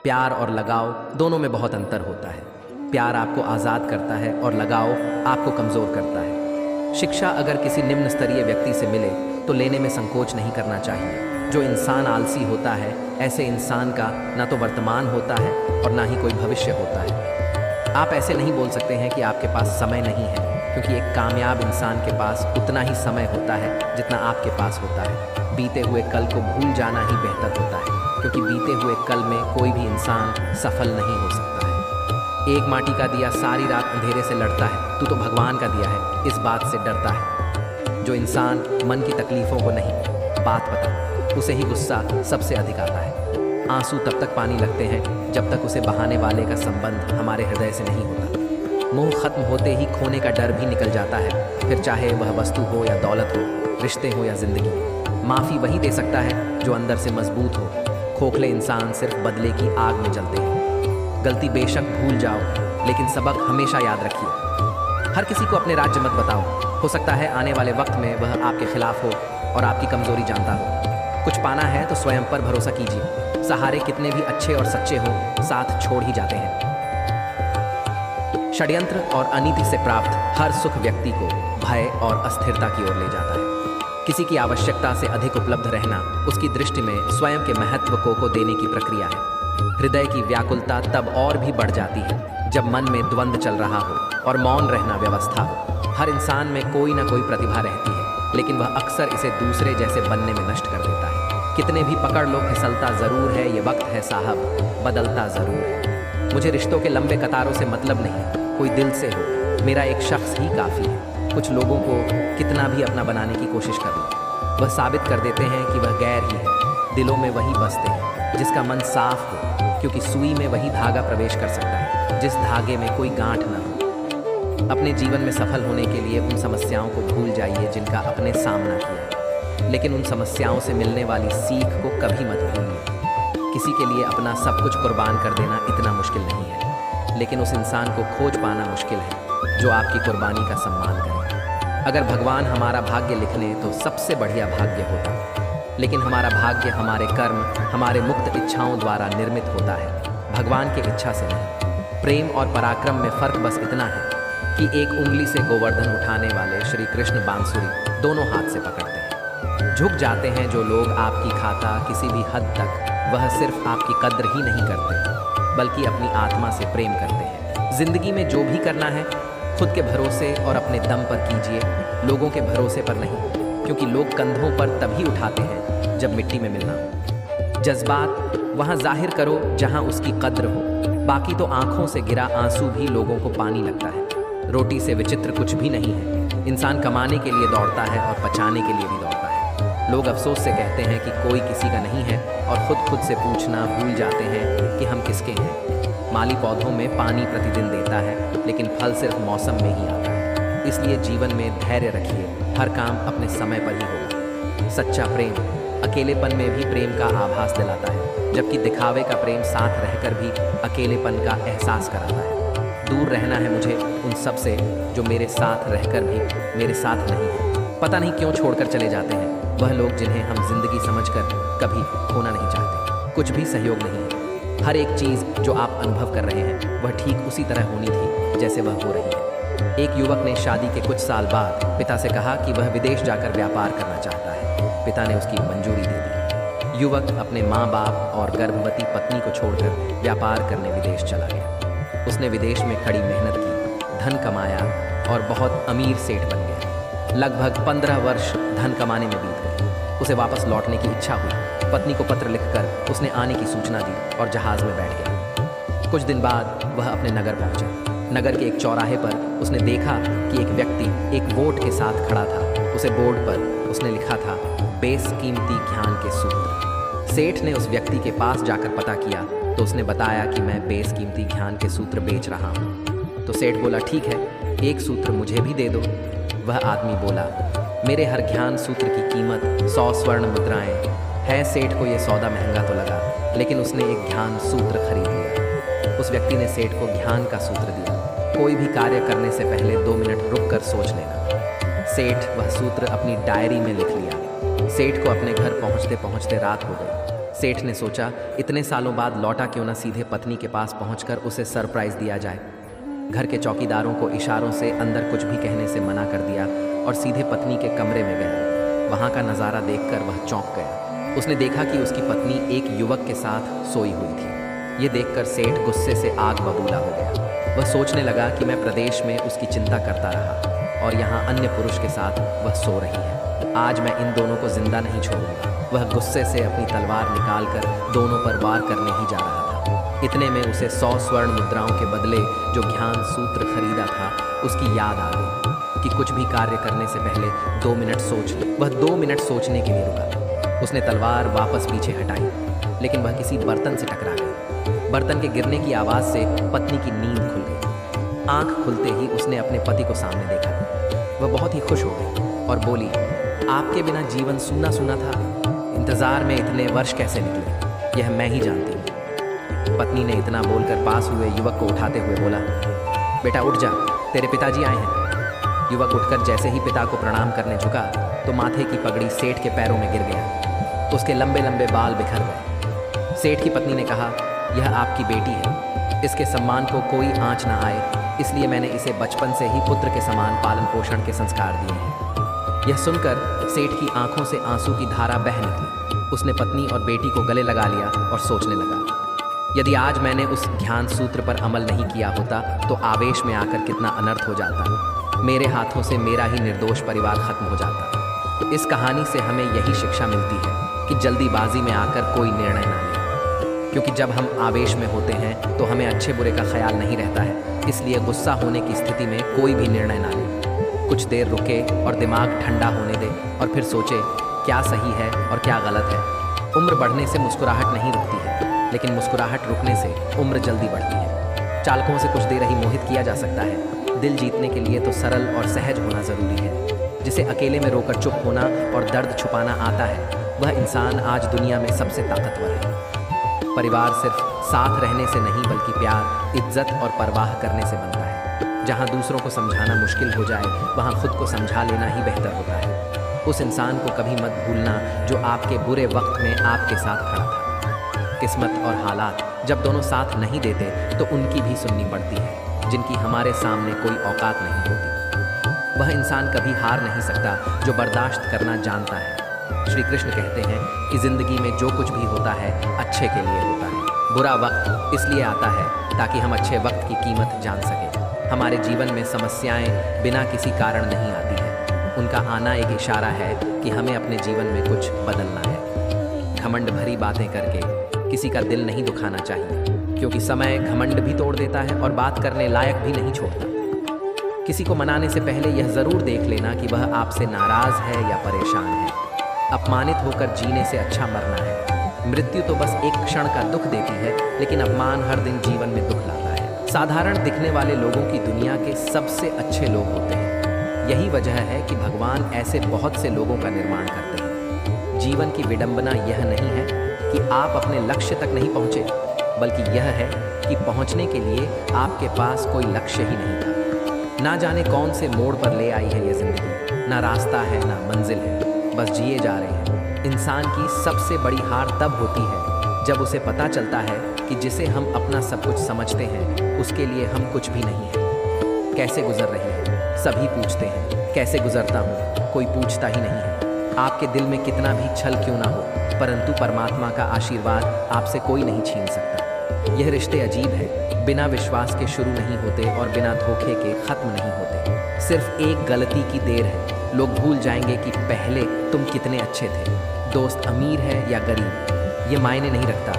प्यार और लगाव दोनों में बहुत अंतर होता है। प्यार आपको आज़ाद करता है और लगाव आपको कमज़ोर करता है। शिक्षा अगर किसी निम्न स्तरीय व्यक्ति से मिले तो लेने में संकोच नहीं करना चाहिए। जो इंसान आलसी होता है, ऐसे इंसान का ना तो वर्तमान होता है और ना ही कोई भविष्य होता है। आप ऐसे नहीं बोल सकते हैं कि आपके पास समय नहीं है, क्योंकि एक कामयाब इंसान के पास उतना ही समय होता है जितना आपके पास होता है। बीते हुए कल को भूल जाना ही बेहतर होता है, क्योंकि बीते हुए कल में कोई भी इंसान सफल नहीं हो सकता है। एक माटी का दिया सारी रात अंधेरे से लड़ता है, तू तो भगवान का दिया है, इस बात से डरता है। जो इंसान मन की तकलीफ़ों को नहीं बात पता, उसे ही गुस्सा सबसे अधिक आता है। आंसू तब तक पानी लगते हैं जब तक उसे बहाने वाले का संबंध हमारे हृदय से नहीं होता। मोह खत्म होते ही खोने का डर भी निकल जाता है, फिर चाहे वह वस्तु हो या दौलत हो, रिश्ते हो या जिंदगी। माफ़ी वही दे सकता है जो अंदर से मजबूत हो। खोखले इंसान सिर्फ बदले की आग में जलते हैं। गलती बेशक भूल जाओ, लेकिन सबक हमेशा याद रखिए। हर किसी को अपने राज्य मत बताओ, हो सकता है आने वाले वक्त में वह आपके खिलाफ हो और आपकी कमजोरी जानता हो। कुछ पाना है तो स्वयं पर भरोसा कीजिए। सहारे कितने भी अच्छे और सच्चे हो, साथ छोड़ ही जाते हैं। षड्यंत्र और अनीति से प्राप्त हर सुख व्यक्ति को भय और अस्थिरता की ओर ले जाता है। किसी की आवश्यकता से अधिक उपलब्ध रहना उसकी दृष्टि में स्वयं के महत्व को देने की प्रक्रिया है। हृदय की व्याकुलता तब और भी बढ़ जाती है जब मन में द्वंद्व चल रहा हो और मौन रहना व्यवस्था हो। हर इंसान में कोई ना कोई प्रतिभा रहती है, लेकिन वह अक्सर इसे दूसरे जैसे बनने में नष्ट कर देता है। कितने भी पकड़ लो, फिसलता ज़रूर है, ये वक्त है साहब, बदलता ज़रूर है। मुझे रिश्तों के लंबे कतारों से मतलब नहीं, कोई दिल से हो, मेरा एक शख्स ही काफ़ी है। कुछ लोगों को कितना भी अपना बनाने की कोशिश कर लो, वह साबित कर देते हैं कि वह गैर ही है। दिलों में वही बसते हैं जिसका मन साफ हो, क्योंकि सुई में वही धागा प्रवेश कर सकता है जिस धागे में कोई गांठ न हो। अपने जीवन में सफल होने के लिए उन समस्याओं को भूल जाइए जिनका अपने सामना किया, लेकिन उन समस्याओं से मिलने वाली सीख को कभी मत भूलिए। किसी के लिए अपना सब कुछ कुर्बान कर देना इतना मुश्किल नहीं है, लेकिन उस इंसान को खोज पाना मुश्किल है जो आपकी कुर्बानी का सम्मान करे। अगर भगवान हमारा भाग्य लिख लें तो सबसे बढ़िया भाग्य होता, लेकिन हमारा भाग्य हमारे कर्म, हमारे मुक्त इच्छाओं द्वारा निर्मित होता है, भगवान की इच्छा से नहीं। प्रेम और पराक्रम में फ़र्क बस इतना है कि एक उंगली से गोवर्धन उठाने वाले श्री कृष्ण बांसुरी दोनों हाथ से पकड़ते हैं। झुक जाते हैं जो लोग आपकी खाता किसी भी हद तक, वह सिर्फ आपकी कद्र ही नहीं करते बल्कि अपनी आत्मा से प्रेम करते हैं। जिंदगी में जो भी करना है खुद के भरोसे और अपने दम पर कीजिए, लोगों के भरोसे पर नहीं, क्योंकि लोग कंधों पर तभी उठाते हैं जब मिट्टी में मिलना हो। जज्बात वहाँ जाहिर करो जहाँ उसकी कद्र हो, बाकी तो आंखों से गिरा आंसू भी लोगों को पानी लगता है। रोटी से विचित्र कुछ भी नहीं है। इंसान कमाने के लिए दौड़ता है और पचाने के लिए भी दौड़ता है। लोग अफसोस से कहते हैं कि कोई किसी का नहीं है और खुद से पूछना भूल जाते हैं कि हम किसके हैं। माली पौधों में पानी प्रतिदिन देता है, लेकिन फल सिर्फ मौसम में ही आता है। इसलिए जीवन में धैर्य रखिए, हर काम अपने समय पर ही होगा। सच्चा प्रेम अकेलेपन में भी प्रेम का आभास दिलाता है, जबकि दिखावे का प्रेम साथ रहकर भी अकेलेपन का एहसास कराता है। दूर रहना है मुझे उन सब से जो मेरे साथ रहकर भी मेरे साथ नहीं है। पता नहीं क्यों छोड़कर चले जाते हैं वह लोग जिन्हें हम जिंदगी समझकर कभी खोना नहीं चाहते। कुछ भी सहयोग नहीं है। हर एक चीज़ जो आप अनुभव कर रहे हैं वह ठीक उसी तरह होनी थी जैसे वह हो रही है। एक युवक ने शादी के कुछ साल बाद पिता से कहा कि वह विदेश जाकर व्यापार करना चाहता है। पिता ने उसकी मंजूरी दे दी। युवक अपने माँ बाप और गर्भवती पत्नी को छोड़कर व्यापार करने विदेश चला गया। उसने विदेश में कड़ी मेहनत की, धन कमाया और बहुत अमीर सेठ बन गया। लगभग 15 वर्ष धन कमाने में बीत गए। उसे वापस लौटने की इच्छा हुई। पत्नी को पत्र लिखकर उसने आने की सूचना दी और जहाज में बैठ गया। कुछ दिन बाद वह अपने नगर पहुंचा। नगर के एक चौराहे पर उसने देखा कि एक व्यक्ति एक वोट के साथ खड़ा था। उसे बोर्ड पर उसने लिखा था, बेशकीमती ज्ञान के सूत्र। सेठ ने उस व्यक्ति के पास जाकर पता किया तो उसने बताया कि मैं बेशकीमती ज्ञान के सूत्र बेच रहा हूँ। तो सेठ बोला, ठीक है, एक सूत्र मुझे भी दे दो। वह आदमी बोला, मेरे हर ज्ञान सूत्र की कीमत 100 स्वर्ण मुद्राएं है। सेठ को यह सौदा महंगा तो लगा, लेकिन उसने एक ज्ञान सूत्र खरीद लिया। उस व्यक्ति ने सेठ को ज्ञान का सूत्र दिया, कोई भी कार्य करने से पहले 2 मिनट रुककर सोच लेना। सेठ वह सूत्र अपनी डायरी में लिख लिया। सेठ को अपने घर पहुंचते पहुंचते रात हो गई। सेठ ने सोचा, इतने सालों बाद लौटा क्यों ना सीधे पत्नी के पास पहुंचकर उसे सरप्राइज दिया जाए। घर के चौकीदारों को इशारों से अंदर कुछ भी कहने से मना कर दिया और सीधे पत्नी के कमरे में गया। वहां का नज़ारा देखकर वह चौंक गया। उसने देखा कि उसकी पत्नी एक युवक के साथ सोई हुई थी। ये देखकर सेठ गुस्से से आग बबूला हो गया। वह सोचने लगा कि मैं प्रदेश में उसकी चिंता करता रहा और यहाँ अन्य पुरुष के साथ वह सो रही है। आज मैं इन दोनों को जिंदा नहीं छोड़ूंगा। वह गुस्से से अपनी तलवार निकालकर दोनों पर वार करने ही जा रहा था। इतने में उसे 100 स्वर्ण मुद्राओं के बदले जो ज्ञान सूत्र खरीदा था उसकी याद आ गई कि कुछ भी कार्य करने से पहले 2 मिनट सोच ले। वह 2 मिनट सोचने के लिए रुका। उसने तलवार वापस पीछे हटाई, लेकिन वह किसी बर्तन से टकरा गई। बर्तन के गिरने की आवाज़ से पत्नी की नींद खुल गई। आंख खुलते ही उसने अपने पति को सामने देखा। वह बहुत ही खुश हो गई और बोली, आपके बिना जीवन सूना सूना था। इंतजार में इतने वर्ष कैसे निकले यह मैं ही जानती हूँ। पत्नी ने इतना बोलकर पास हुए युवक को उठाते हुए बोला, बेटा उठ जा, तेरे पिताजी आए हैं। युवक उठकर जैसे ही पिता को प्रणाम करने झुका तो माथे की पगड़ी सेठ के पैरों में गिर गया। उसके लंबे लंबे बाल बिखर गए। सेठ की पत्नी ने कहा, यह आपकी बेटी है, इसके सम्मान को कोई आँच ना आए, इसलिए मैंने इसे बचपन से ही पुत्र के समान पालन पोषण के संस्कार दिए हैं। यह सुनकर सेठ की आंखों से आंसू की धारा बह निकली। उसने पत्नी और बेटी को गले लगा लिया और सोचने लगा, यदि आज मैंने उस ध्यान सूत्र पर अमल नहीं किया होता तो आवेश में आकर कितना अनर्थ हो जाता। मेरे हाथों से मेरा ही निर्दोष परिवार खत्म हो जाता। इस कहानी से हमें यही शिक्षा मिलती है कि जल्दीबाजी में आकर कोई निर्णय ना लें, क्योंकि जब हम आवेश में होते हैं तो हमें अच्छे बुरे का ख्याल नहीं रहता है। इसलिए गुस्सा होने की स्थिति में कोई भी निर्णय ना लें। कुछ देर रुके और दिमाग ठंडा होने दे और फिर सोचे क्या सही है और क्या गलत है। उम्र बढ़ने से मुस्कुराहट नहीं रुकती है, लेकिन मुस्कुराहट रुकने से उम्र जल्दी बढ़ती है। चालकों से कुछ देर ही मोहित किया जा सकता है। दिल जीतने के लिए तो सरल और सहज होना ज़रूरी है। जिसे अकेले में रोकर चुप होना और दर्द छुपाना आता है, वह इंसान आज दुनिया में सबसे ताकतवर है। परिवार सिर्फ साथ रहने से नहीं बल्कि प्यार, इज्जत और परवाह करने से बनता है। जहाँ दूसरों को समझाना मुश्किल हो जाए वहाँ खुद को समझा लेना ही बेहतर होता है। उस इंसान को कभी मत भूलना जो आपके बुरे वक्त में आपके साथ खड़ा था। किस्मत और हालात जब दोनों साथ नहीं देते तो उनकी भी सुननी पड़ती है, जिनकी हमारे सामने कोई औकात नहीं होती। वह इंसान कभी हार नहीं सकता जो बर्दाश्त करना जानता है। श्री कृष्ण कहते हैं कि जिंदगी में जो कुछ भी होता है अच्छे के लिए होता है। बुरा वक्त इसलिए आता है ताकि हम अच्छे वक्त की कीमत जान सकें। हमारे जीवन में समस्याएं बिना किसी कारण नहीं आती हैं। उनका आना एक इशारा है कि हमें अपने जीवन में कुछ बदलना है। घमंड भरी बातें करके किसी का दिल नहीं दुखाना चाहिए, क्योंकि समय घमंड भी तोड़ देता है और बात करने लायक भी नहीं छोड़ता। किसी को मनाने से पहले यह ज़रूर देख लेना कि वह आपसे नाराज़ है या परेशान है। अपमानित होकर जीने से अच्छा मरना है। मृत्यु तो बस एक क्षण का दुख देती है, लेकिन अपमान हर दिन जीवन में दुख लाता है। साधारण दिखने वाले लोगों की दुनिया के सबसे अच्छे लोग होते हैं। यही वजह है कि भगवान ऐसे बहुत से लोगों का निर्माण करते हैं। जीवन की विडंबना यह नहीं है कि आप अपने लक्ष्य तक नहीं पहुँचे, बल्कि यह है कि पहुँचने के लिए आपके पास कोई लक्ष्य ही नहीं था। ना जाने कौन से मोड़ पर ले आई है ये ज़िंदगी। ना रास्ता है ना मंजिल है, बस जिए जा रहे हैं। इंसान की सबसे बड़ी हार तब होती है जब उसे पता चलता है कि जिसे हम अपना सब कुछ समझते हैं उसके लिए हम कुछ भी नहीं हैं। कैसे गुजर रही है सभी पूछते हैं, कैसे गुजरता हूँ कोई पूछता ही नहीं है। आपके दिल में कितना भी छल क्यों ना हो, परंतु परमात्मा का आशीर्वाद आपसे कोई नहीं छीन सकता। यह रिश्ते अजीब हैं, बिना विश्वास के शुरू नहीं होते और बिना धोखे के ख़त्म नहीं होते। सिर्फ एक गलती की देर है, लोग भूल जाएंगे कि पहले तुम कितने अच्छे थे। दोस्त अमीर है या गरीब ये मायने नहीं रखता,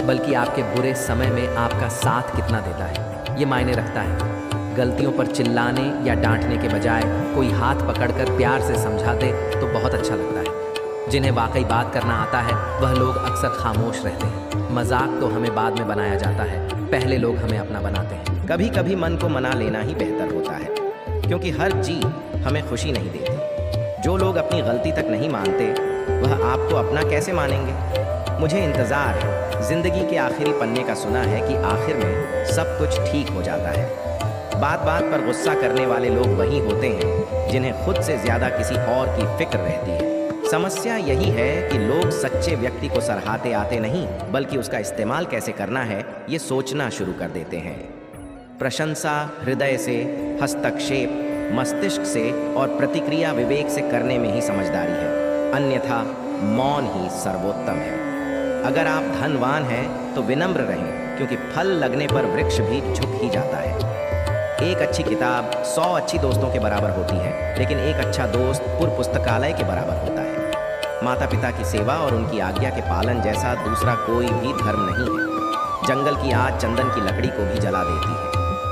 बल्कि आपके बुरे समय में आपका साथ कितना देता है ये मायने रखता है। गलतियों पर चिल्लाने या डांटने के बजाय कोई हाथ पकड़कर प्यार से समझा दे तो बहुत अच्छा लगता है। जिन्हें वाकई बात करना आता है वह लोग अक्सर खामोश रहते हैं। मजाक तो हमें बाद में बनाया जाता है, पहले लोग हमें अपना बनाते हैं। कभी कभी मन को मना लेना ही बेहतर होता है, क्योंकि हर जीत हमें खुशी नहीं देती। जो लोग अपनी गलती तक नहीं मानते वह आपको अपना कैसे मानेंगे। मुझे इंतज़ार है, ज़िंदगी के आखिरी पन्ने का सुना है कि आखिर में सब कुछ ठीक हो जाता है। बात बात पर गुस्सा करने वाले लोग वही होते हैं जिन्हें खुद से ज़्यादा किसी और की फिक्र रहती है। समस्या यही है कि लोग सच्चे व्यक्ति को सराहते आते नहीं, बल्कि उसका इस्तेमाल कैसे करना है ये सोचना शुरू कर देते हैं। प्रशंसा हृदय से, हस्तक्षेप मस्तिष्क से और प्रतिक्रिया विवेक से करने में ही समझदारी है, अन्यथा मौन ही सर्वोत्तम है। अगर आप धनवान हैं तो विनम्र रहें, क्योंकि फल लगने पर वृक्ष भी झुक ही जाता है। एक अच्छी किताब 100 अच्छी दोस्तों के बराबर होती है, लेकिन एक अच्छा दोस्त पूर्ण पुस्तकालय के बराबर होता है। माता पिता की सेवा और उनकी आज्ञा के पालन जैसा दूसरा कोई भी धर्म नहीं है। जंगल की आग चंदन की लकड़ी को भी जला देती है,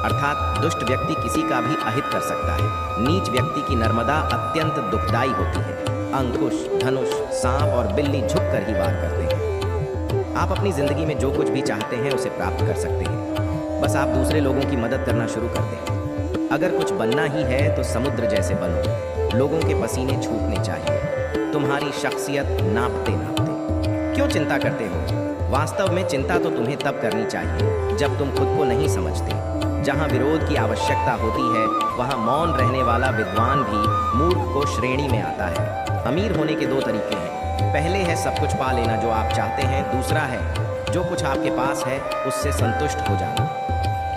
अर्थात दुष्ट व्यक्ति किसी का भी अहित कर सकता है। नीच व्यक्ति की नर्मदा अत्यंत दुखदायी होती है। अंकुश, धनुष, सांप और बिल्ली झुक कर ही वार करते हैं। आप अपनी जिंदगी में जो कुछ भी चाहते हैं उसे प्राप्त कर सकते हैं, बस आप दूसरे लोगों की मदद करना शुरू कर दें। अगर कुछ बनना ही है तो समुद्र जैसे बनो, लोगों के पसीने छूटने चाहिए। तुम्हारी शख्सियत नापते नापते क्यों चिंता करते हो? वास्तव में चिंता तो तुम्हें तब करनी चाहिए जब तुम खुद को नहीं समझते। जहाँ विरोध की आवश्यकता होती है वहाँ मौन रहने वाला विद्वान भी मूर्ख को श्रेणी में आता है। अमीर होने के 2 तरीके हैं। पहले है सब कुछ पा लेना जो आप चाहते हैं, दूसरा है जो कुछ आपके पास है उससे संतुष्ट हो जाना।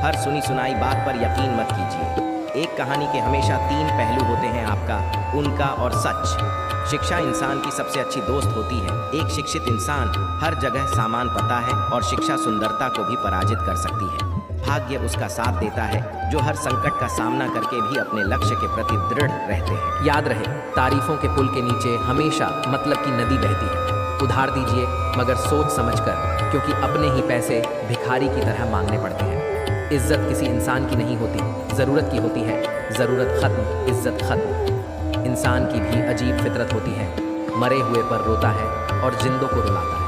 हर सुनी सुनाई बात पर यकीन मत कीजिए। एक कहानी के हमेशा 3 पहलू होते हैं, आपका, उनका और सच। शिक्षा इंसान की सबसे अच्छी दोस्त होती है। एक शिक्षित इंसान हर जगह सामान पाता है और शिक्षा सुंदरता को भी पराजित कर सकती है। भाग्य उसका साथ देता है जो हर संकट का सामना करके भी अपने लक्ष्य के प्रति दृढ़ रहते हैं। याद रहे, तारीफों के पुल के नीचे हमेशा मतलब की नदी बहती है। उधार दीजिए मगर सोच समझकर, क्योंकि अपने ही पैसे भिखारी की तरह मांगने पड़ते हैं। इज्जत किसी इंसान की नहीं होती, ज़रूरत की होती है। ज़रूरत खत्म, इज्जत खत्म। इंसान की भी अजीब फितरत होती है, मरे हुए पर रोता है और जिंदों को रुलाता है।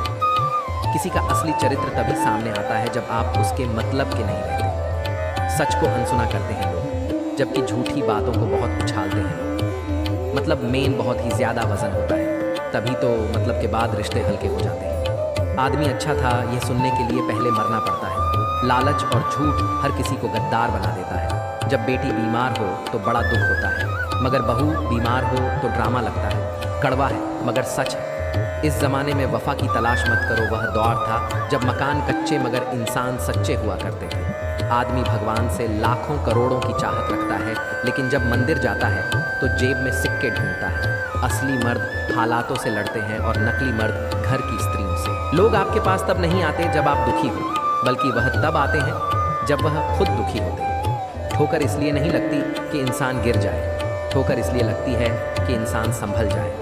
किसी का असली चरित्र तभी सामने आता है जब आप उसके मतलब के नहीं रहते। सच को अनसुना करते हैं लोग, जबकि झूठी बातों को बहुत उछालते हैं लोग। मतलब मेन बहुत ही ज़्यादा वजन होता है, तभी तो मतलब के बाद रिश्ते हल्के हो जाते हैं। आदमी अच्छा था यह सुनने के लिए पहले मरना पड़ता है। लालच और झूठ हर किसी को गद्दार बना देता है। जब बेटी बीमार हो तो बड़ा दुख होता है, मगर बहू बीमार हो तो ड्रामा लगता है। कड़वा है मगर सच है। इस ज़माने में वफा की तलाश मत करो, वह दौर था जब मकान कच्चे मगर इंसान सच्चे हुआ करते थे। आदमी भगवान से लाखों करोड़ों की चाहत रखता है, लेकिन जब मंदिर जाता है तो जेब में सिक्के ढूंढता है। असली मर्द हालातों से लड़ते हैं और नकली मर्द घर की स्त्रियों से। लोग आपके पास तब नहीं आते जब आप दुखी हो, बल्कि वह तब आते हैं जब वह खुद दुखी होते हैं। ठोकर इसलिए नहीं लगती कि इंसान गिर जाए, ठोकर इसलिए लगती है कि इंसान संभल जाए।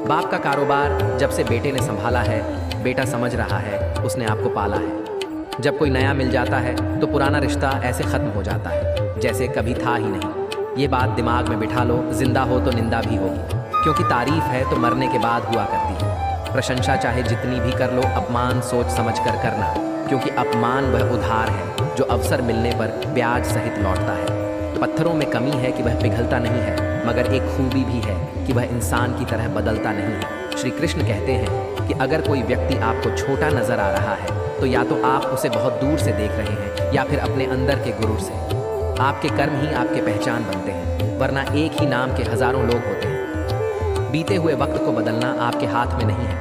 बाप का कारोबार जब से बेटे ने संभाला है, बेटा समझ रहा है उसने आपको पाला है। जब कोई नया मिल जाता है तो पुराना रिश्ता ऐसे ख़त्म हो जाता है जैसे कभी था ही नहीं। ये बात दिमाग में बिठा लो, जिंदा हो तो निंदा भी होगी, क्योंकि तारीफ है तो मरने के बाद हुआ करती है। प्रशंसा चाहे जितनी भी कर लो, अपमान सोच समझ कर करना, क्योंकि अपमान वह उधार है जो अवसर मिलने पर ब्याज सहित लौटता है। पत्थरों में कमी है कि वह पिघलता नहीं है, मगर एक खूबी भी है कि वह इंसान की तरह बदलता नहीं है। श्री कृष्ण कहते हैं कि अगर कोई व्यक्ति आपको छोटा नजर आ रहा है तो या तो आप उसे बहुत दूर से देख रहे हैं या फिर अपने अंदर के गुरूर से। आपके कर्म ही आपके पहचान बनते हैं, वरना एक ही नाम के हजारों लोग होते हैं। बीते हुए वक्त को बदलना आपके हाथ में नहीं है,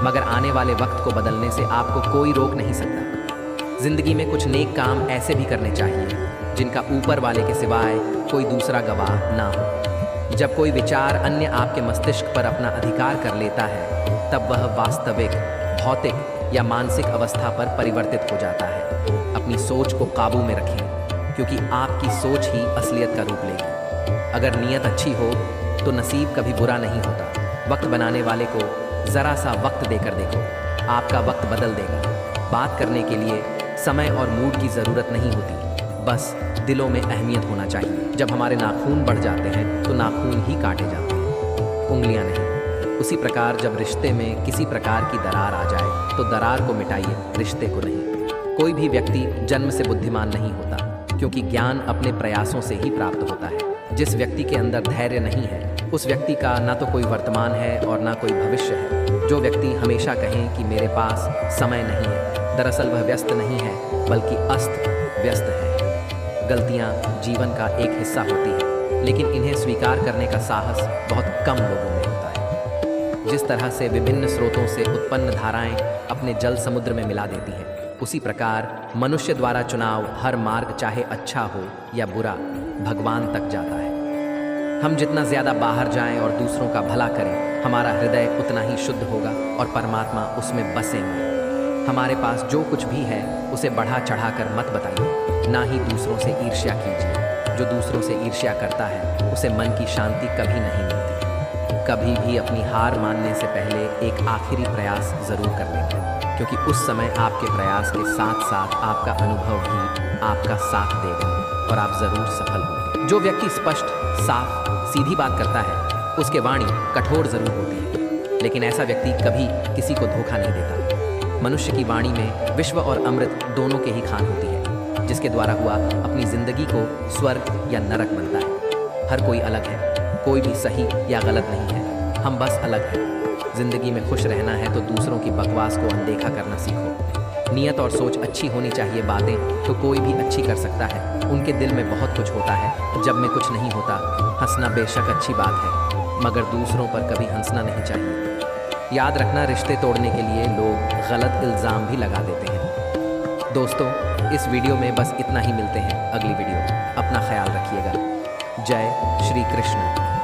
मगर आने वाले वक्त को बदलने से आपको कोई रोक नहीं सकता। जिंदगी में कुछ नेक काम ऐसे भी करने चाहिए जिनका ऊपर वाले के सिवाय कोई दूसरा गवाह ना हो। जब कोई विचार अन्य आपके मस्तिष्क पर अपना अधिकार कर लेता है तब वह वास्तविक, भौतिक या मानसिक अवस्था पर परिवर्तित हो जाता है। अपनी सोच को काबू में रखें, क्योंकि आपकी सोच ही असलियत का रूप लेगी। अगर नीयत अच्छी हो तो नसीब कभी बुरा नहीं होता। वक्त बनाने वाले को ज़रा सा वक्त देकर देखो, आपका वक्त बदल देगा। बात करने के लिए समय और मूड की ज़रूरत नहीं होती, बस दिलों में अहमियत होना चाहिए। जब हमारे नाखून बढ़ जाते हैं तो नाखून ही काटे जाते हैं, उंगलियां नहीं। उसी प्रकार जब रिश्ते में किसी प्रकार की दरार आ जाए तो दरार को मिटाइए, रिश्ते को नहीं। कोई भी व्यक्ति जन्म से बुद्धिमान नहीं होता, क्योंकि ज्ञान अपने प्रयासों से ही प्राप्त होता है। जिस व्यक्ति के अंदर धैर्य नहीं है उस व्यक्ति का ना तो कोई वर्तमान है और ना कोई भविष्य है। जो व्यक्ति हमेशा कहें कि मेरे पास समय नहीं है, दरअसल वह व्यस्त नहीं है बल्कि अस्त व्यस्त है। गलतियाँ जीवन का एक हिस्सा होती है, लेकिन इन्हें स्वीकार करने का साहस बहुत कम लोगों में होता है। जिस तरह से विभिन्न स्रोतों से उत्पन्न धाराएं अपने जल समुद्र में मिला देती हैं, उसी प्रकार मनुष्य द्वारा चुनाव हर मार्ग चाहे अच्छा हो या बुरा भगवान तक जाता है। हम जितना ज्यादा बाहर जाएं और दूसरों का भला करें, हमारा हृदय उतना ही शुद्ध होगा और परमात्मा उसमें बसेंगे। हमारे पास जो कुछ भी है उसे बढ़ा चढ़ाकर मत बताइए, ना ही दूसरों से ईर्ष्या कीजिए। जो दूसरों से ईर्ष्या करता है उसे मन की शांति कभी नहीं मिलती। कभी भी अपनी हार मानने से पहले एक आखिरी प्रयास जरूर कर लें, क्योंकि उस समय आपके प्रयास के साथ साथ आपका अनुभव भी आपका साथ देगा और आप जरूर सफल होंगे। जो व्यक्ति स्पष्ट, साफ, सीधी बात करता है उसके वाणी कठोर जरूर होती है, लेकिन ऐसा व्यक्ति कभी किसी को धोखा नहीं देता। मनुष्य की वाणी में विश्व और अमृत दोनों के ही खान होती है, जिसके द्वारा हुआ अपनी जिंदगी को स्वर्ग या नरक बनता है। हर कोई अलग है, कोई भी सही या गलत नहीं है, हम बस अलग हैं। जिंदगी में खुश रहना है तो दूसरों की बकवास को अनदेखा करना सीखो। नियत और सोच अच्छी होनी चाहिए। बातें तो कोई भी अच्छी कर सकता है, उनके दिल में बहुत कुछ होता है, जब में कुछ नहीं होता। हंसना बेशक अच्छी बात है, मगर दूसरों पर कभी हंसना नहीं चाहिए। याद रखना, रिश्ते तोड़ने के लिए लोग गलत इल्ज़ाम भी लगा देते हैं। दोस्तों, इस वीडियो में बस इतना ही। मिलते हैं अगली वीडियो। अपना ख्याल रखिएगा। जय श्री कृष्ण।